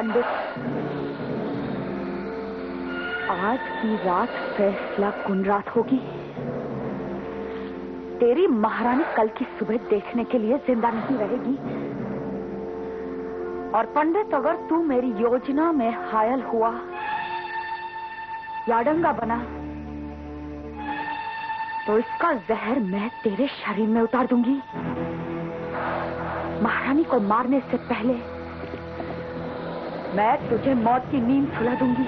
पंडित, आज की रात फैसला कुन रात होगी। तेरी महारानी कल की सुबह देखने के लिए जिंदा नहीं रहेगी। और पंडित, अगर तू मेरी योजना में हायल हुआ या डंगा बना तो इसका जहर मैं तेरे शरीर में उतार दूंगी। महारानी को मारने से पहले मैं तुझे मौत की नींद सुला दूंगी।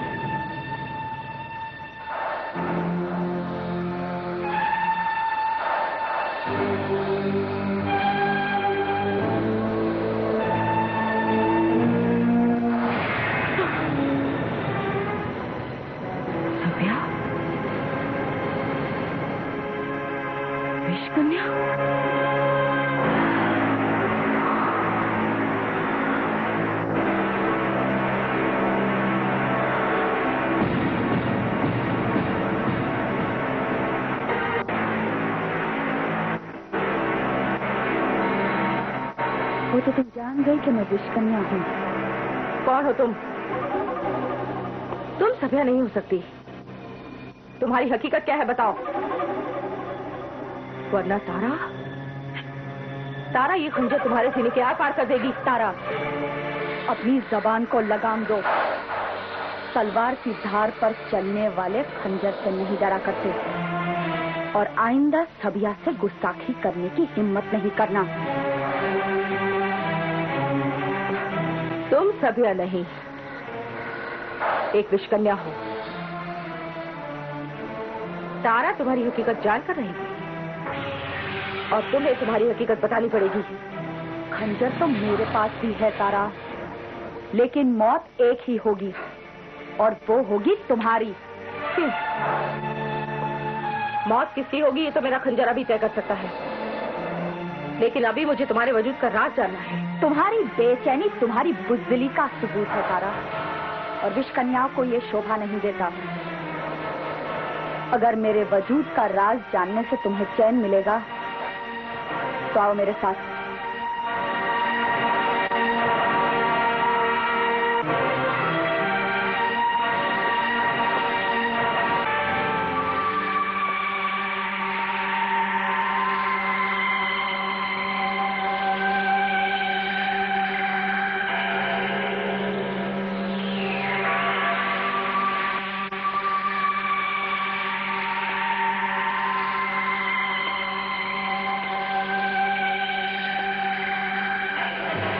सभ्या, विषकन्या, वो तो तुम जान गई कि मैं विषकन्या हूँ। कौन हो तुम? तुम सभ्या नहीं हो सकती। तुम्हारी हकीकत क्या है बताओ, वरना तारा ये खंजर तुम्हारे सीने के आर पार कर देगी। तारा, अपनी जबान को लगाम दो। तलवार की धार पर चलने वाले खंजर से नहीं डरा करते, और आइंदा सभ्या से गुस्ताखी करने की हिम्मत नहीं करना। तुम सभ्या नहीं, एक विषकन्या हो। तारा तुम्हारी हकीकत जानकर रहेगी और तुम्हें तुम्हारी हकीकत बतानी पड़ेगी। खंजर तो मेरे पास भी है तारा, लेकिन मौत एक ही होगी और वो होगी तुम्हारी। मौत किसकी होगी ये तो मेरा खंजर अभी तय कर सकता है, लेकिन अभी मुझे तुम्हारे वजूद का राज जानना है। तुम्हारी बेचैनी तुम्हारी बुज़दिली का सबूत है तारा, और विषकन्याओं को ये शोभा नहीं देता। अगर मेरे वजूद का राज जानने से तुम्हें चैन मिलेगा तो आओ मेरे साथ।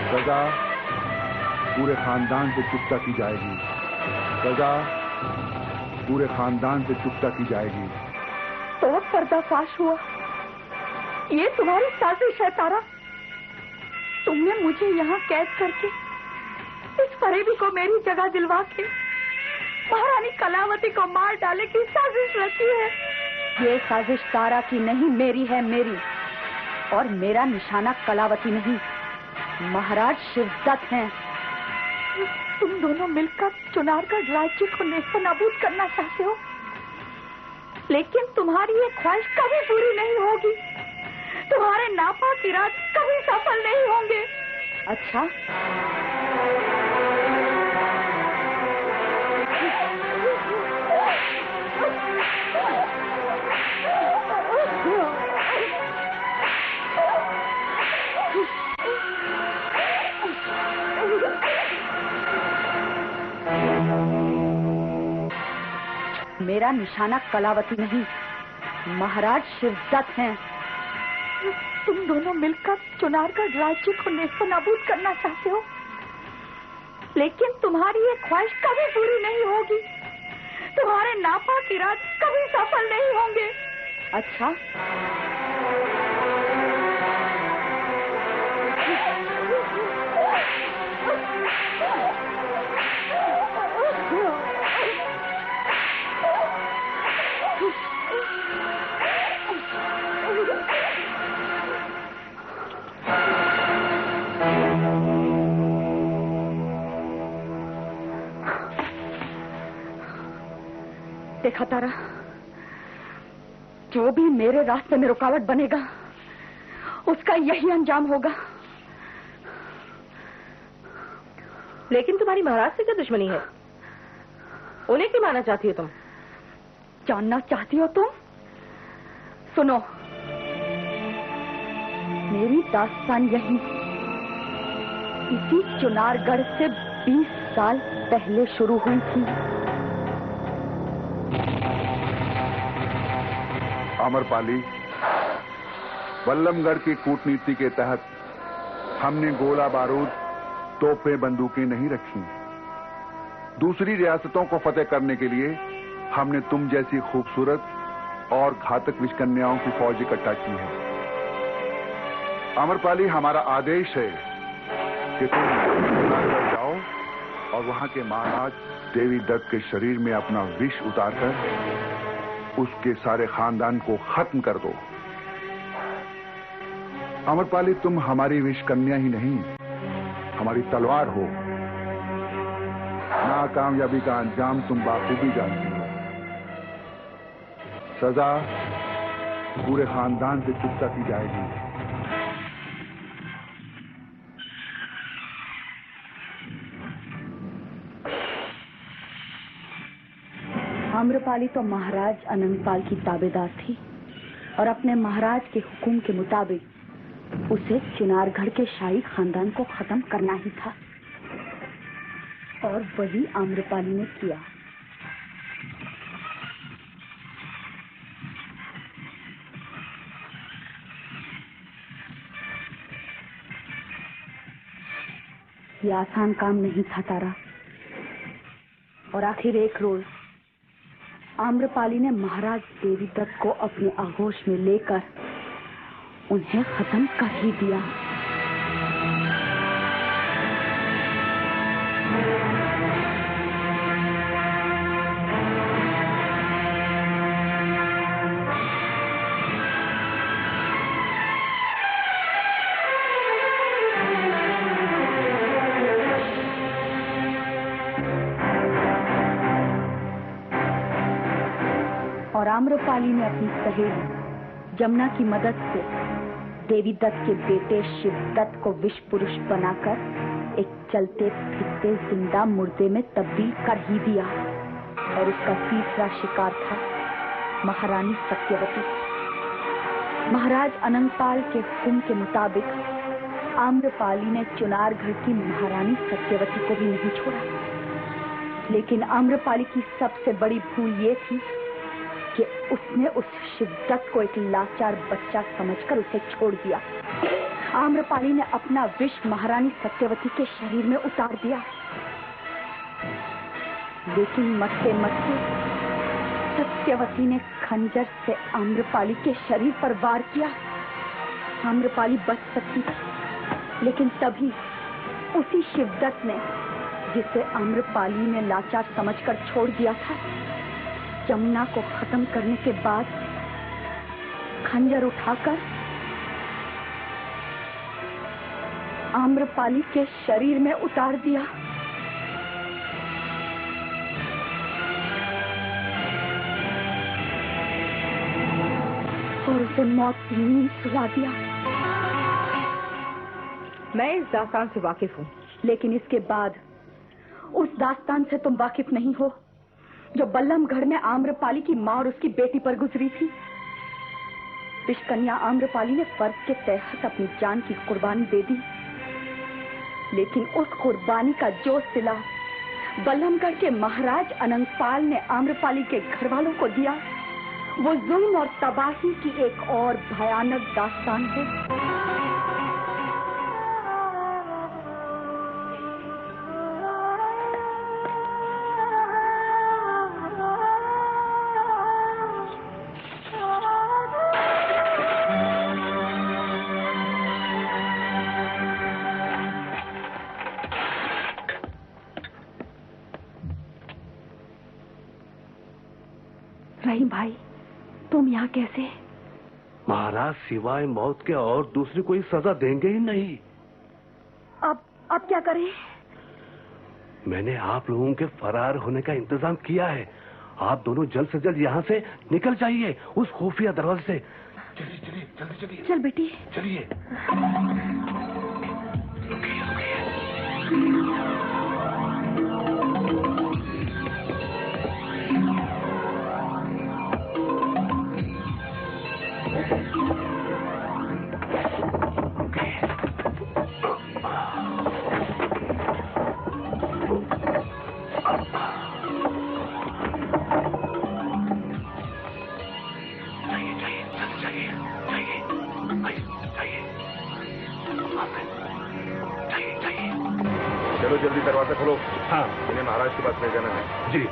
सजा पूरे खानदान से चुकता की जाएगी। सजा पूरे खानदान से चुकता की जाएगी। तो पर्दाफाश हुआ। ये तुम्हारी साजिश है तारा। तुमने मुझे यहाँ कैद करके इस फरेबी को मेरी जगह दिलवा के महारानी कलावती को मार डाले की साजिश रची है। ये साजिश तारा की नहीं, मेरी है, मेरी। और मेरा निशाना कलावती नहीं, महाराज शिवदत्त हैं। तुम दोनों मिलकर चुनारगढ़ राज्य को नेस्तनाबूद करना चाहते हो, लेकिन तुम्हारी ये ख्वाहिश कभी पूरी नहीं होगी। तुम्हारे नापाक इरादे कभी सफल नहीं होंगे। अच्छा, मेरा निशाना कलावती नहीं, महाराज शिवदत्त हैं। तुम दोनों मिलकर चुनारगढ़ राज्य को नेस्तनाबूद करना चाहते हो, लेकिन तुम्हारी ये ख्वाहिश कभी पूरी नहीं होगी। तुम्हारे नापाक इरादे कभी सफल नहीं होंगे। अच्छा, देखा तारा, जो भी मेरे रास्ते में रुकावट बनेगा उसका यही अंजाम होगा। लेकिन तुम्हारी महाराज से क्या दुश्मनी है? उन्हें क्यों मारना चाहती हो तुम? जानना चाहती हो तुम? सुनो, मेरी दास्तान यही इसी चुनारगढ़ से 20 साल पहले शुरू हुई थी। अमरपाली, बल्लमगढ़ की कूटनीति के तहत हमने गोला बारूद, तोपें, बंदूकें नहीं रखी। दूसरी रियासतों को फतेह करने के लिए हमने तुम जैसी खूबसूरत और घातक विषकन्याओं की फौज इकट्ठा की है। अमरपाली, हमारा आदेश है कि तुम चुनारगढ़ जाओ और वहां के महाराज देवी दत्त के शरीर में अपना विष उतारकर उसके सारे खानदान को खत्म कर दो। अमरपाली, तुम हमारी विषकन्या ही नहीं, हमारी तलवार हो। नाकामयाबी का अंजाम तुम बाखूबी जानती हो। सजा पूरे खानदान से चुकता की जाएगी। आम्रपाली तो महाराज अनंगपाल की ताबेदार थी और अपने महाराज के हुक्म के मुताबिक उसे चुनारगढ़ के शाही खानदान को खत्म करना ही था, और वही आम्रपाली ने किया। ये आसान काम नहीं था तारा, और आखिर एक रोज आम्रपाली ने महाराज देवी दत्त को अपने आगोश में लेकर उन्हें खत्म कर ही दिया। और आम्रपाली ने अपनी सहेली जमुना की मदद से देवी दत्त के बेटे शिवदत्त को विष पुरुष बनाकर एक चलते फिरते जिंदा मुर्दे में तब्दील कर ही दिया। और उसका तीसरा शिकार था महारानी सत्यवती। महाराज अनंगपाल के हुक्म के मुताबिक आम्रपाली ने चुनारगढ़ की महारानी सत्यवती को भी नहीं छोड़ा, लेकिन आम्रपाली की सबसे बड़ी भूल ये थी कि उसने उस शिवदत्त को एक लाचार बच्चा समझकर उसे छोड़ दिया। आम्रपाली ने अपना विष महारानी सत्यवती के शरीर में उतार दिया, लेकिन मरते मरते सत्यवती ने खंजर से आम्रपाली के शरीर पर वार किया। आम्रपाली बच सकती थी, लेकिन तभी उसी शिवदत्त ने, जिसे आम्रपाली ने लाचार समझकर छोड़ दिया था, जमुना को खत्म करने के बाद खंजर उठाकर आम्रपाली के शरीर में उतार दिया। और उसे मौत की नींद सुला दिया। मैं इस दास्तान से वाकिफ हूँ, लेकिन इसके बाद उस दास्तान से तुम वाकिफ नहीं हो जो बल्लमगढ़ में आम्रपाली की माँ और उसकी बेटी पर गुजरी थी। विषकन्या आम्रपाली ने फर्ज के तहत अपनी जान की कुर्बानी दे दी, लेकिन उस कुर्बानी का जो सिला बल्लमगढ़ के महाराज अनंगपाल ने आम्रपाली के घर वालों को दिया, वो जुल्म और तबाही की एक और भयानक दास्तान है। रहीम भाई, तुम यहाँ कैसे? महाराज सिवाय मौत के और दूसरी कोई सजा देंगे ही नहीं। अब क्या करें? मैंने आप लोगों के फरार होने का इंतजाम किया है। आप दोनों जल्द से जल्द यहाँ से निकल जाइए, उस खुफिया दरवाजे से। चलिए चलिए जल्दी चलिए। चल बेटी, चलिए। रुकिए रुकिए। जल्दी दरवाजा खोलो। हाँ। इन्हें महाराज के पास ले जाना है। जी।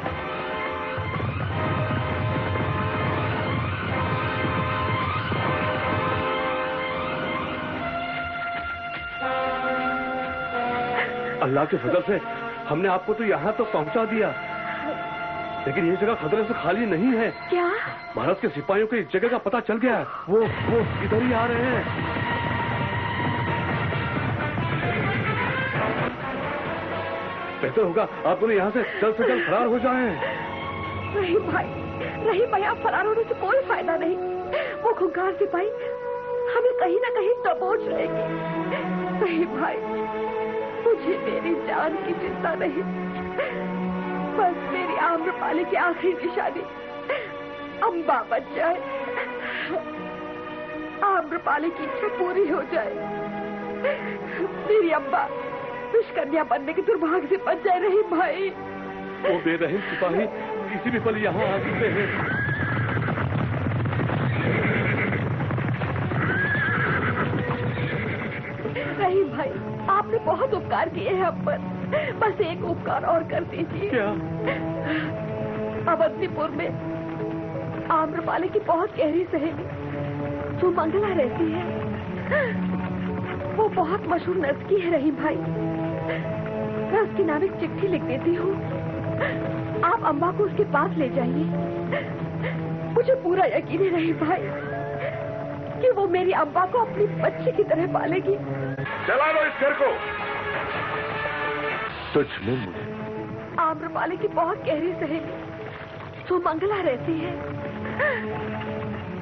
अल्लाह के फजल से हमने आपको तो यहाँ तो पहुँचा दिया, लेकिन ये जगह खतरे से खाली नहीं है। क्या? भारत के सिपाहियों को इस जगह का पता चल गया है। वो इधर ही आ रहे हैं। बेहतर होगा आप दोनों यहाँ से जल्द फरार हो जाएं। रहीम भाई, आप फरार होने से कोई फायदा नहीं। वो खूंखार सिपाही हमें कहीं ना कहीं दबोच लेंगे। रहीम भाई, मुझे मेरी जान की चिंता नहीं, बस मेरी आम्रपाली की आखिरी निशानी अम्बा बच जाए, आम्रपाली की इच्छा पूरी हो जाए, मेरी अम्बा दुष्कन्या बनने के दुर्भाग्य से बच जाए। रहीम भाई, वो बेरहम सिपाही किसी भी पल यहाँ आ सकते हैं। रहीम भाई, आपने बहुत उपकार किए हैं हम पर, बस एक उपकार और कर दीजिए। क्या? अवंतीपुर में आम्रपाली की बहुत गहरी सहेली जो मंगला रहती है, वो बहुत मशहूर नर्तकी है। रहीम भाई, मैं उसके नाम एक चिट्ठी लिख देती हूँ, आप अम्बा को उसके पास ले जाइए। मुझे पूरा यकीन है रहीम भाई कि वो मेरी अम्बा को अपनी बच्ची की तरह पालेगी। चला लो इस घर को। तुझ में मुझे आम्रपाली की बहुत गहरी सहेली जो मंगला रहती है,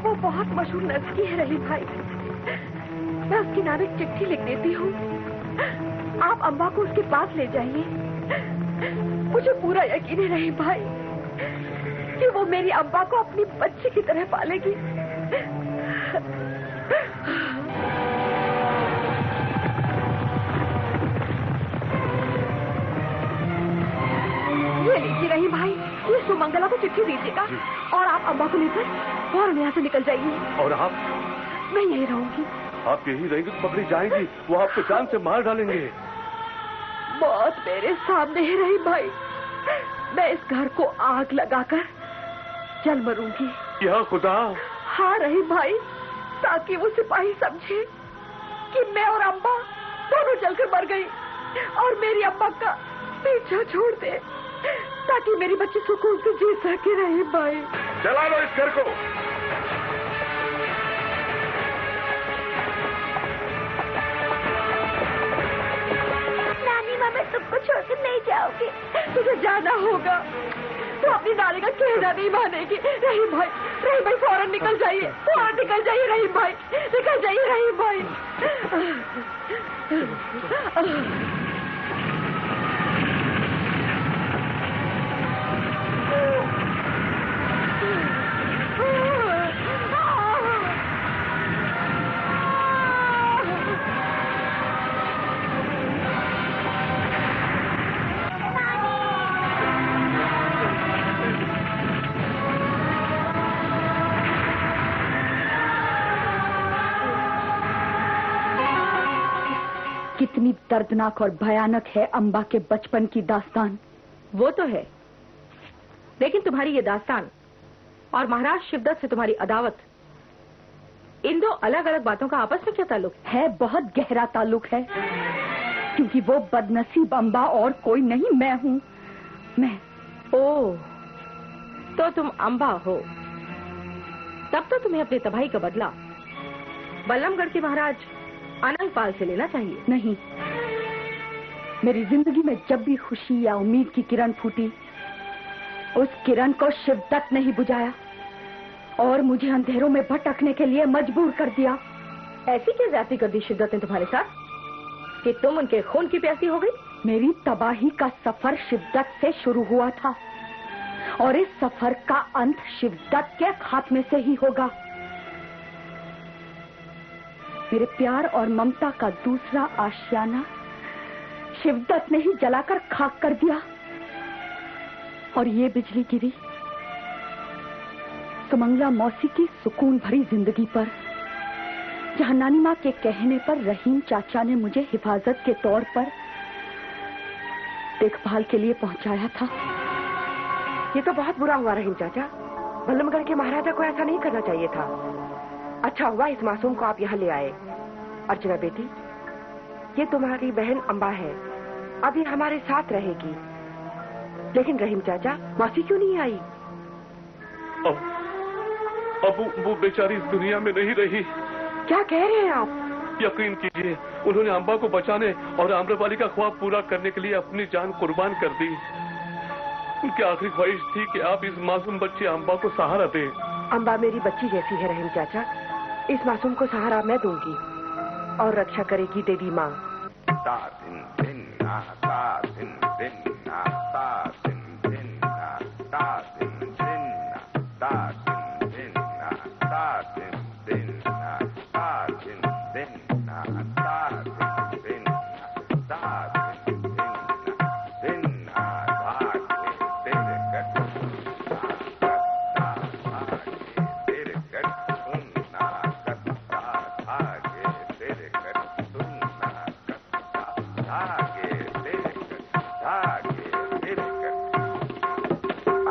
वो बहुत मशहूर नर्तकी है। रहीम भाई, मैं उसके नाम एक चिट्ठी लिख देती हूँ, आप अम्बा को उसके पास ले जाइए। मुझे पूरा यकीन है रहीम भाई कि वो मेरी अम्बा को अपनी बच्ची की तरह पालेगी। ये लीजिए रहीम भाई, ये सुमंगला को चिट्ठी दीजिएगा और आप अम्बा को लेकर फौरन यहाँ से निकल जाइए। और आप? मैं यही रहूंगी। आप यही रहेंगे तो पकड़ी जाएंगी, वो आपको जान से मार डालेंगे। मौत मेरे सामने है रहीम भाई, मैं इस घर को आग लगाकर जल मरूंगी। या खुदा! हाँ रहीम भाई, ताकि वो सिपाही समझे कि मैं और अम्बा दोनों जलकर मर गई और मेरी अम्बा का पीछा छोड़ दे, ताकि मेरी बच्ची सुकून से जी सके। रहीम भाई, चला लो इस घर को। नानी माँ, मैं तुमको छोड़कर नहीं जाऊंगी। तुझे जाना होगा तो अपनी नानी का कहना नहीं मानेगी। रहीम भाई, फौरन निकल जाइए, रहीम भाई, निकल जाइए रहीम भाई। कितनी दर्दनाक और भयानक है अम्बा के बचपन की दास्तान। वो तो है, लेकिन तुम्हारी ये दास्तान और महाराज शिवदत्त से तुम्हारी अदावत, इन दो अलग अलग बातों का आपस में क्या ताल्लुक है? बहुत गहरा ताल्लुक है, क्योंकि वो बदनसीब अम्बा और कोई नहीं, मैं हूँ। मैं। ओह, तो तुम अम्बा हो, तब तो तुम्हें अपनी तबाही का बदला बल्लमगढ़ के महाराज अनंगपाल से लेना चाहिए। नहीं, मेरी जिंदगी में जब भी खुशी या उम्मीद की किरण फूटी, उस किरण को शिवदत्त ने ही बुझाया और मुझे अंधेरों में भटकने के लिए मजबूर कर दिया। ऐसी क्या ज्यादती कर दी शिवदत्त ने तुम्हारे साथ कि तुम उनके खून की प्यासी हो गई? मेरी तबाही का सफर शिवदत्त से शुरू हुआ था और इस सफर का अंत शिवदत्त के खात्मे से ही होगा। मेरे प्यार और ममता का दूसरा आशियाना शिवदत्त ने ही जलाकर खाक कर दिया और ये बिजली गिरी सुमंगला मौसी की सुकून भरी जिंदगी पर, जहां नानी माँ के कहने पर रहीम चाचा ने मुझे हिफाजत के तौर पर देखभाल के लिए पहुंचाया था। ये तो बहुत बुरा हुआ रहीम चाचा। बल्लमगढ़ के महाराजा को ऐसा नहीं करना चाहिए था। अच्छा हुआ इस मासूम को आप यहाँ ले आए। अर्चना बेटी, ये तुम्हारी बहन अम्बा है, अभी हमारे साथ रहेगी। लेकिन रहीम चाचा, मौसी क्यों नहीं आई? अब वो बेचारी इस दुनिया में नहीं रही। क्या कह रहे हैं आप? यकीन कीजिए, उन्होंने अम्बा को बचाने और आम्रपाली का ख्वाब पूरा करने के लिए अपनी जान कुर्बान कर दी। उनकी आखिरी ख्वाहिश थी कि आप इस मासूम बच्ची अम्बा को सहारा दें। अम्बा मेरी बच्ची जैसी है रहीम चाचा। इस मासूम को सहारा मैं दूंगी और रक्षा करेगी देवी माँ।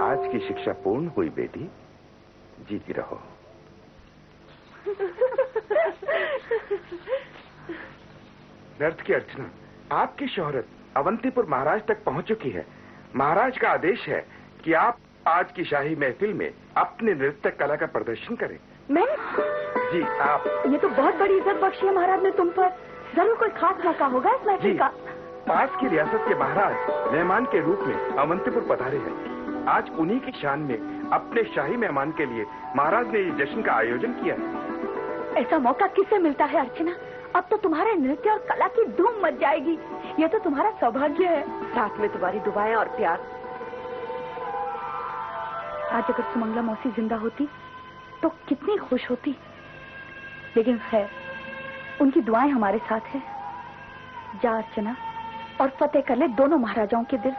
आज की शिक्षा पूर्ण हुई बेटी, जीती रहो। नर्त की अर्चना, आपकी शोहरत अवंतीपुर महाराज तक पहुंच चुकी है। महाराज का आदेश है कि आप आज की शाही महफिल में अपने नृत्य कला का प्रदर्शन करें। मैं? जी आप। ये तो बहुत बड़ी इज्जत बख्शी है महाराज ने तुम पर। जरूर कोई खास मौका होगा इस महफिल का। पास की रियासत के महाराज मेहमान के रूप में अवंतीपुर पधारे हैं। आज उन्हीं की शान में अपने शाही मेहमान के लिए महाराज ने ये जश्न का आयोजन किया है। ऐसा मौका किसे मिलता है अर्चना? अब तो तुम्हारे नृत्य और कला की धूम मच जाएगी। ये तो तुम्हारा सौभाग्य है। साथ में तुम्हारी दुआएं और प्यार। आज अगर सुमंगला मौसी जिंदा होती तो कितनी खुश होती। लेकिन खैर, उनकी दुआएं हमारे साथ है। जा अर्चना और फतेह कर ले दोनों महाराजाओं के दिल।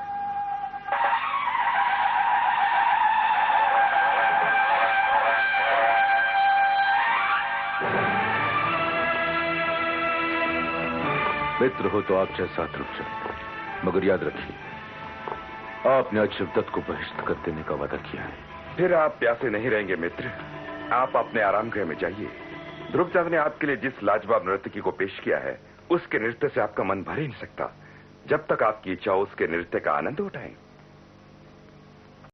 मित्र हो तो आप चाहे साथ रुक जाए, मगर याद रखिए, आपने आज शिवदत्त को बहिष्ठ कर देने का वादा किया है। फिर आप प्यासे नहीं रहेंगे मित्र। आप अपने आराम गृह में जाइए। ध्रुवचंद ने आपके लिए जिस लाजवाब नर्तकी को पेश किया है, उसके नृत्य से आपका मन भर ही नहीं सकता। जब तक आपकी इच्छा हो उसके नृत्य का आनंद उठाएं।